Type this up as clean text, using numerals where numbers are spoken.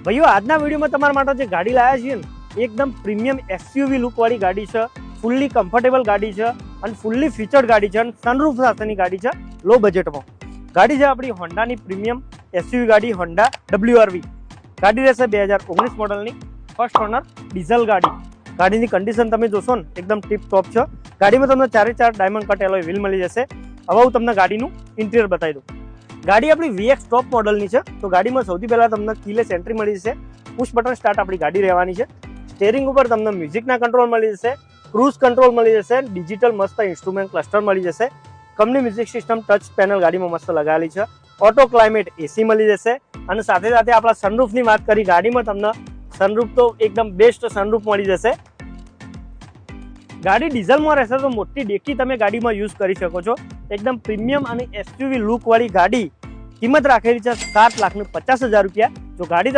ભાઈઓ આજના વિડીયોમાં તમારા માટે જે ગાડી લાવ્યા છીએ ને એકદમ પ્રીમિયમ એસયુવી લુક વાળી ગાડી છે, ફૂલ્લી કમ્ફર્ટેબલ ગાડી છે અને ફૂલ્લી ફીચર્ડ ગાડી છે અને સનરૂફ સાથેની ગાડી છે લો બજેટમાં. ગાડી છે આપણી હોન્ડાની પ્રીમિયમ એસયુવી ગાડી હોન્ડા WRV. ગાડી રહેશે 2019 મોડલની, ફર્સ્ટ ઓનર ડીઝલ ગાડી. ગાડીની કન્ડિશન તમે જોશો ને એકદમ ટીપ ટોપ છે. ગાડીમાં તમને 4x4 diamond cut alloy wheel મળી જશે. હવે હું તમને ગાડીનું ઇન્ટિરિયર બતાવી દઉં. ગાડી આપણી VX ટોપ મોડલની છે. તો ગાડીમાં સૌથી પહેલા તમને કીલેસ એન્ટ્રી મળી જશે, પુશ બટન સ્ટાર્ટ આપણી ગાડી રહેવાની છે. સ્ટેરિંગ ઉપર તમને મ્યુઝિકના કંટ્રોલ મળી જશે, ક્રૂઝ કંટ્રોલ મળી જશે, ડિજિટલ મસ્ત ઇન્સ્ટ્રુમેન્ટ ક્લસ્ટર મળી જશે. Company music system touch panel ગાડીમાં મસ્ત લગાવેલી છે. ઓટો ક્લાઇમેટ એસી મળી જશે અને સાથે સાથે આપણા સનરૂફની વાત કરી, ગાડીમાં તમને સનરૂફ તો એકદમ બેસ્ટ સનરૂફ મળી જશે. ગાડી ડીઝલમાં રહેશે તો મોટી ડેકી તમે ગાડીમાં યુઝ કરી શકો છો. એકદમ પ્રીમિયમ અને એસયુવી લુક વાળી ગાડી. કિંમત રાખેલી છે 7,50,000 રૂપિયા. જો ગાડી